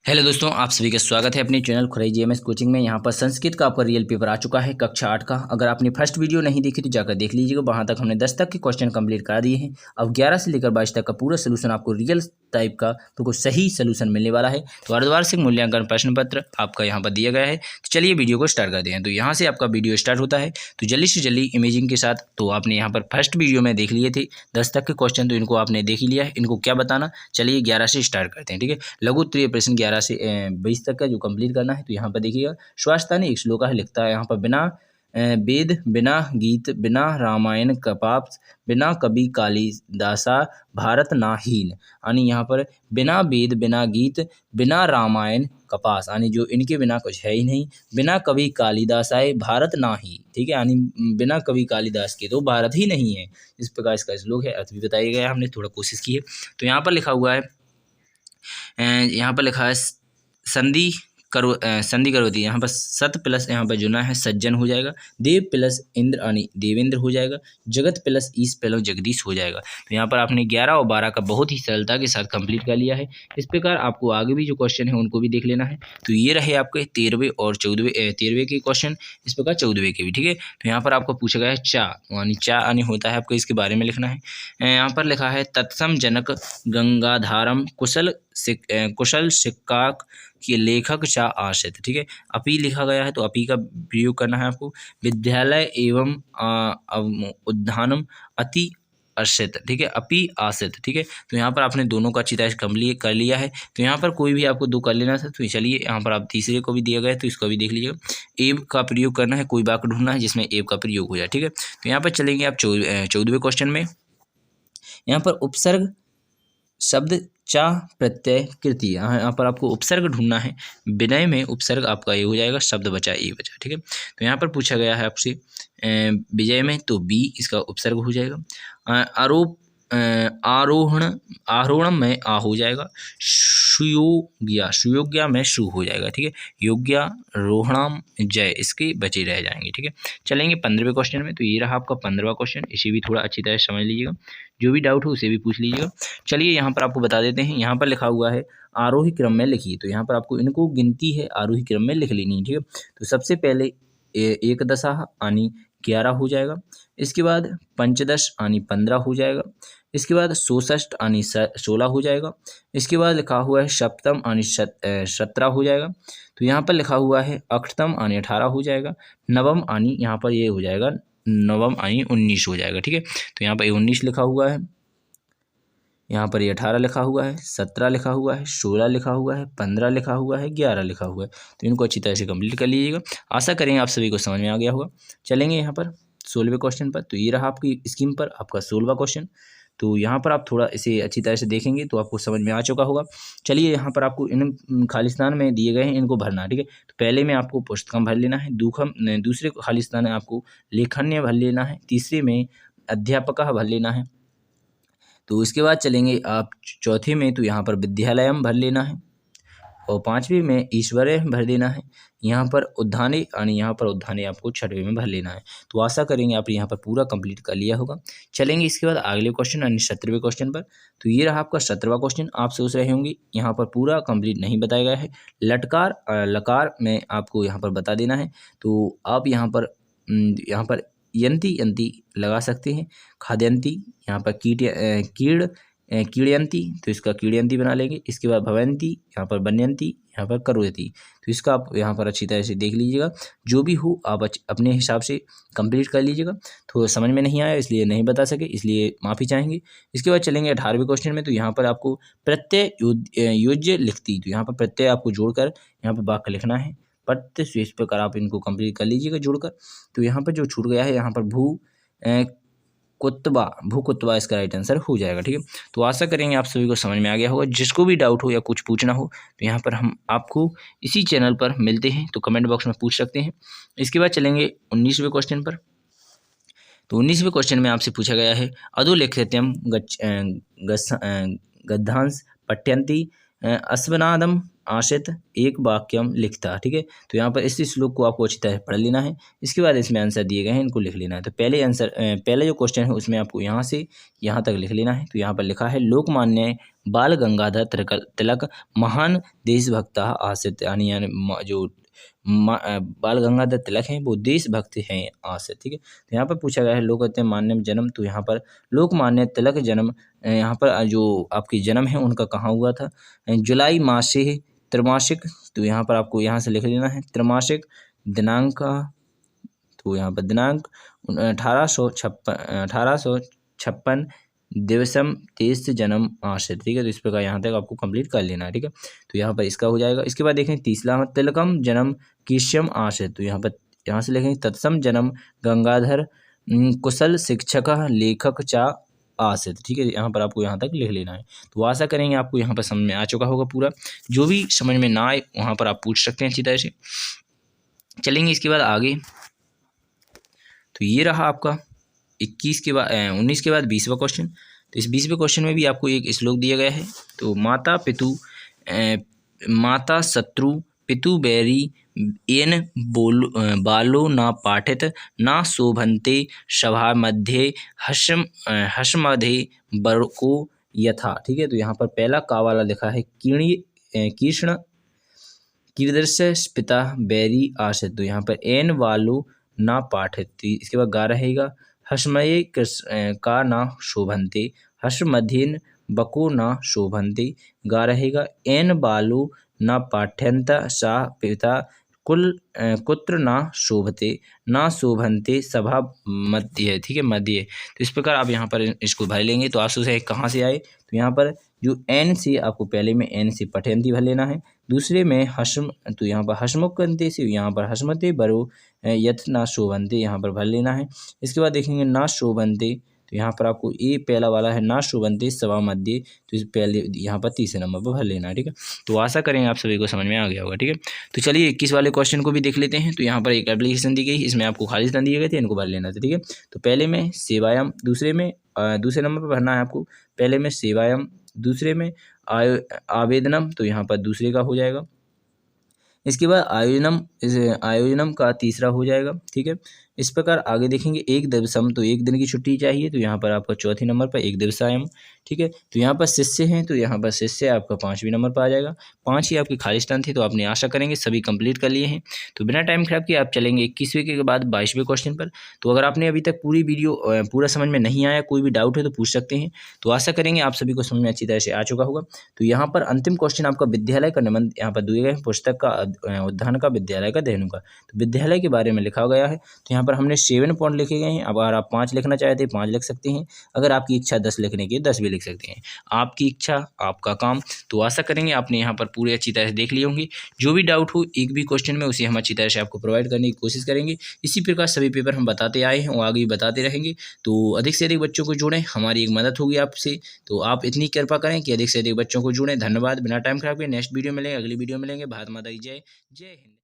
Hello दोस्तों, आप सभी का स्वागत है अपने चैनल खुराई जीएमएस कोचिंग में। यहाँ पर संस्कृत का आपका रियल पेपर आ चुका है कक्षा 8 का। अगर आपने फर्स्ट वीडियो नहीं देखी तो जाकर देख लीजिएगा। वहाँ तक हमने 10 तक के क्वेश्चन कंप्लीट करा दिए हैं। अब 11 से लेकर 22 तक का पूरा सोल्यूशन आपको रियल टाइप का तो कुछ सही सोल्यूशन मिलने वाला है। तो अर्धवार्षिक मूल्यांकन प्रश्न पत्र आपका यहाँ पर दिया गया है। तो चलिए वीडियो को स्टार्ट करते हैं। तो यहाँ से आपका वीडियो स्टार्ट होता है, तो जल्दी से जल्दी इमेजिंग के साथ। तो आपने यहाँ पर फर्स्ट वीडियो में देख लिए थे 10 तक के क्वेश्चन, तो इनको आपने देख ही लिया है। इनको क्या बताना, चलिए 11 से स्टार्ट करते हैं। ठीक है, लघु उत्तरीय प्रश्न 11 से 20 तक का जो कंप्लीट करना है। तो यहाँ पर देखिएगा, स्वास्थानी एक श्लोक है, लिखता है यहाँ पर बिना वेद बिना गीत बिना रामायण कपाप बिना कवि कालिदासा भारत नाहीन। यानी यहाँ पर बिना वेद बिना गीत बिना रामायण कपास, यानी जो इनके बिना कुछ है ही नहीं। बिना कवि कालिदास आए भारत नाही, ठीक है, यानी बिना कवि कालिदास के तो भारत ही नहीं है। इस प्रकार इसका श्लोक है। अर्थ भी बताया गया है, हमने थोड़ा कोशिश की है। तो यहाँ पर लिखा हुआ है, यहाँ पर लिखा है संधि करोति। यहाँ पर सत प्लस यहाँ पर जुना है सज्जन हो जाएगा। देव प्लस इंद्र यानी देवेंद्र हो जाएगा। जगत प्लस ईश प्लस जगदीश हो जाएगा। तो यहाँ पर आपने 11 और 12 का बहुत ही सरलता के साथ कंप्लीट कर लिया है। इस प्रकार आपको आगे भी जो क्वेश्चन है उनको भी देख लेना है। तो ये रहे आपके 13वें और 13वें के क्वेश्चन, इस प्रकार 14वें के भी। ठीक है, तो यहाँ पर आपको पूछा गया है चा, यानी चा यानी होता है, आपको इसके बारे में लिखना है। यहाँ पर लिखा है तत्सम जनक गंगाधारम कुशल सिक्काक के लेखक चा आश्रित। ठीक है, अपी लिखा गया है, तो अपी का प्रयोग करना है आपको। विद्यालय एवं उद्यानम अति आश्रित। ठीक है, अपी आश्रित। ठीक है, तो यहाँ पर आपने दोनों का अच्छी तरह से कंप्लीट कर लिया है। तो यहाँ पर कोई भी आपको दो कर लेना था। तो चलिए यहाँ पर आप तीसरे को भी दिया गया है, तो इसको भी देख लीजिएगा। एव का प्रयोग करना है, कोई वाक्य ढूंढना है जिसमें एव का प्रयोग हो जाए। ठीक है, तो यहाँ पर चलेंगे आप 14वें क्वेश्चन में। यहाँ पर उपसर्ग शब्द चा प्रत्यय कृति, यहाँ पर आपको उपसर्ग ढूंढना है। विनय में उपसर्ग आपका ये हो जाएगा, शब्द बचा ए बचा। ठीक है, तो यहाँ पर पूछा गया है आपसे विजय में, तो बी इसका उपसर्ग हो जाएगा। आरोप आरोहण में आ हो जाएगा। सुयोग्या में सु हो जाएगा। ठीक है, योग्या रोहणाम जय इसके बचे रह जाएंगे। ठीक है, चलेंगे 15वें क्वेश्चन में। तो ये रहा आपका 15वां क्वेश्चन। इसे भी थोड़ा अच्छी तरह समझ लीजिएगा, जो भी डाउट हो उसे भी पूछ लीजिएगा। चलिए यहाँ पर आपको बता देते हैं। यहाँ पर लिखा हुआ है आरोही क्रम में लिखिए। तो यहाँ पर आपको इनको गिनती है आरोही क्रम में लिख लेनी है। ठीक है, तो सबसे पहले एक दशा यानी 11 हो जाएगा। इसके बाद पंचदश यानी 15 हो जाएगा। इसके बाद सोषष्ठ यानी 16 हो जाएगा। इसके बाद लिखा हुआ है सप्तम यानी 17 हो जाएगा। तो यहाँ पर लिखा हुआ है अष्टम यानी 18 हो जाएगा। नवम यानी यहाँ पर ये हो जाएगा, नवम यानी 19 हो जाएगा। ठीक है, तो यहाँ पर 19 लिखा हुआ है, यहाँ पर ये 18 लिखा हुआ है, 17 लिखा हुआ है, 16 लिखा हुआ है, 15 लिखा हुआ है, 11 लिखा हुआ है। तो इनको अच्छी तरह से कंप्लीट कर लीजिएगा। आशा करेंगे आप सभी को समझ में आ गया होगा। चलेंगे यहाँ पर 16वें क्वेश्चन पर। तो ये रहा आपकी स्कीम पर आपका 16वां क्वेश्चन। तो यहाँ पर आप थोड़ा इसे अच्छी तरह से देखेंगे तो आपको समझ में आ चुका होगा। चलिए यहाँ पर आपको इन खालिस्तान में दिए गए हैं, इनको भरना है। ठीक है, तो पहले में आपको पुस्तकम भर लेना है। दूसरे खालिस्तान में आपको लेखन्य भर लेना है। तीसरे में अध्यापक भर लेना है। तो इसके बाद चलेंगे आप चौथे में, तो यहाँ पर विद्यालयम भर लेना है। और 5वीं में ईश्वर्य भर देना है। यहाँ पर उद्याने यानी यहाँ पर उद्याने आपको 6वें में भर लेना है। तो आशा करेंगे आप यहाँ पर पूरा कंप्लीट कर लिया होगा। चलेंगे इसके बाद अगले क्वेश्चन यानी 17वें क्वेश्चन पर। तो ये रहा आपका 17वां क्वेश्चन। आप सोच रहे होंगे यहाँ पर पूरा कंप्लीट नहीं बताया गया है। लटकार लकार में आपको यहाँ पर बता देना है। तो आप यहाँ पर यंती लगा सकते हैं। खाद्यंती, यहाँ पर कीड़यंती, तो इसका कीड़यंती बना लेंगे। इसके बाद भवंती, यहाँ पर बनयंती, यहाँ पर करोयती। तो इसका आप यहाँ पर अच्छी तरह से देख लीजिएगा। जो भी हो आप अपने हिसाब से कंप्लीट कर लीजिएगा। तो समझ में नहीं आया इसलिए नहीं बता सके, इसलिए माफ़ी चाहेंगे। इसके बाद चलेंगे 18वें क्वेश्चन में। तो यहाँ पर आपको प्रत्यय योज्य लिखती, तो यहाँ पर प्रत्यय आपको जोड़कर यहाँ पर वाक्य लिखना है। पट्ट से इस प्रकार आप इनको कंप्लीट कर लीजिएगा जोड़कर। तो यहाँ पर जो छूट गया है, यहाँ पर भूकुत्वा इसका राइट आंसर हो जाएगा। ठीक है, तो आशा करेंगे आप सभी को समझ में आ गया होगा। जिसको भी डाउट हो या कुछ पूछना हो तो यहाँ पर हम आपको इसी चैनल पर मिलते हैं, तो कमेंट बॉक्स में पूछ सकते हैं। इसके बाद चलेंगे 19वें क्वेश्चन पर। तो 19वें क्वेश्चन में आपसे पूछा गया है अधोलिखितम गद्यांश पठ्यन्ति अश्वनादम आश्रित एक वाक्यम लिखता। ठीक है, तो यहाँ पर इस श्लोक को आपको अच्छी तरह पढ़ लेना है। इसके बाद इसमें आंसर दिए गए हैं, इनको लिख लेना है। तो पहले जो क्वेश्चन है उसमें आपको यहाँ से यहाँ तक लिख लेना है। तो यहाँ पर लिखा है लोकमान्य बाल गंगाधर तिलक महान देशभक्त आसित, यानी जो बाल गंगाधर तिलक हैं वो देशभक्त हैं आसित। ठीक है, तो यहाँ पर पूछा गया है लोकमान्य मान्य जन्म। तो यहाँ पर लोकमान्य तिलक जन्म, यहाँ पर जो आपकी जन्म है उनका कहाँ हुआ था, जुलाई मासे त्रैमासिक। तो यहाँ पर आपको यहाँ से लिख लेना है त्रैमासिक दिनांक का। तो यहाँ पर दिनांक 1856 दिवसम तेईस जन्म आश्रित। ठीक है, तो इस प्रकार यहाँ तक आपको कंप्लीट कर लेना है। ठीक है, तो यहाँ पर इसका हो जाएगा। इसके बाद देखें तीसरा तिलकम जन्म किश्यम आश्रित। तो यहाँ से लिखेंगे तत्सम जन्म गंगाधर कुशल शिक्षक लेखक चा आश्रित। ठीक है, यहाँ पर आपको यहाँ तक लिख लेना है। तो आशा करेंगे आपको यहाँ पर समझ में आ चुका होगा पूरा। जो भी समझ में ना आए वहाँ पर आप पूछ सकते हैं अच्छी तरह से। चलेंगे इसके बाद आगे। तो ये रहा आपका 19 के बाद 20वां क्वेश्चन। तो इस 20वें क्वेश्चन में भी आपको एक श्लोक दिया गया है। तो माता शत्रु पितु बैरी येन बालो न पाठित न शोभन्ते सभा मध्ये हसमधे बरको यथा। ठीक है, तो यहाँ पर पहला का वाला लिखा है कृष्ण कीदृश पिता बैरी आश्रित। तो यहाँ पर एन वालो ना पाठित। तो इसके बाद गा रहेगा हसमये का ना शोभन्ते हसमधीन बको ना शोभन्ते। गा रहेगा एन बालो ना पाठ्यंत सा पिता कुत्र ना शोभते ना शोभन्ते सभा मध्य। ठीक है, मध्य। तो इस प्रकार आप यहाँ पर इसको भर लेंगे। तो आंसू से कहाँ से आए, तो यहाँ पर जो एन से आपको पहले में एन से पठयंती भर लेना है, दूसरे में हसम। तो यहाँ पर हसमुखंते से यहाँ पर हसमते बरो यथ ना शोभन्ते यहाँ पर भर लेना है। इसके बाद देखेंगे ना शोभन्ते। तो यहाँ पर आपको ये पहला वाला है ना शोभन्ते सभा मध्य। तो इस पहले यहाँ पर तीसरे नंबर पर भर लेना है। ठीक है, तो आशा करेंगे आप सभी को समझ में आ गया होगा। ठीक है, तो चलिए 21 वाले क्वेश्चन को भी देख लेते हैं। तो यहाँ पर एक एप्लीकेशन दी गई, इसमें आपको खाली स्थान दिए गए थे, इनको भर लेना था। ठीक है, तो पहले में सेवायम, दूसरे नंबर पर भरना है आपको। पहले में सेवायम, दूसरे में आवेदनम। तो यहाँ पर दूसरे का हो जाएगा। इसके बाद आयोजनम का तीसरा हो जाएगा। ठीक है, इस प्रकार आगे देखेंगे एक दिवसम। तो एक दिन की छुट्टी चाहिए। तो यहाँ पर आपका चौथे नंबर पर एक दिवसायम। ठीक है, तो यहाँ पर शिष्य हैं। तो यहाँ पर शिष्य आपका 5वें नंबर पर आ जाएगा। 5 ही आपके खाली स्थान थे। तो आपने आशा करेंगे सभी कंप्लीट कर लिए हैं। तो बिना टाइम खराब किए आप चलेंगे 21वें के बाद 22वें क्वेश्चन पर। तो अगर आपने अभी तक पूरी वीडियो पूरा समझ में नहीं आया, कोई भी डाउट है तो पूछ सकते हैं। तो आशा करेंगे आप सभी को समझ में अच्छी तरह से आ चुका होगा। तो यहाँ पर अंतिम क्वेश्चन आपका विद्यालय का निबंध यहाँ पर दिए गए, पुस्तक का उद्यान का विद्यालय का धेनु का। तो विद्यालय के बारे में लिखा गया है। तो यहाँ पर हमने 7 पॉइंट लिखे गए हैं। अब अगर आप 5 लिखना चाहते हैं 5 लिख सकते हैं। अगर आपकी इच्छा 10 लिखने की 10 भी लिख सकते हैं। आपकी इच्छा आपका काम। तो आशा करेंगे आपने यहाँ पर पूरी अच्छी तरह से देख लिए होंगे। जो भी डाउट हो एक भी क्वेश्चन में उसे हम अच्छी तरह से आपको प्रोवाइड करने की कोशिश करेंगे। इसी प्रकार सभी पेपर हम बताते आए हैं और आगे भी बताते रहेंगे। तो अधिक से अधिक बच्चों को जोड़ें, हमारी एक मदद होगी आपसे। तो आप इतनी कृपा करें कि अधिक से अधिक बच्चों को जोड़ें। धन्यवाद। बिना टाइम खराब किए नेक्स्ट वीडियो मिलेंगे, अगली वीडियो मिलेंगे। भारत माता की जय। जय हिंद।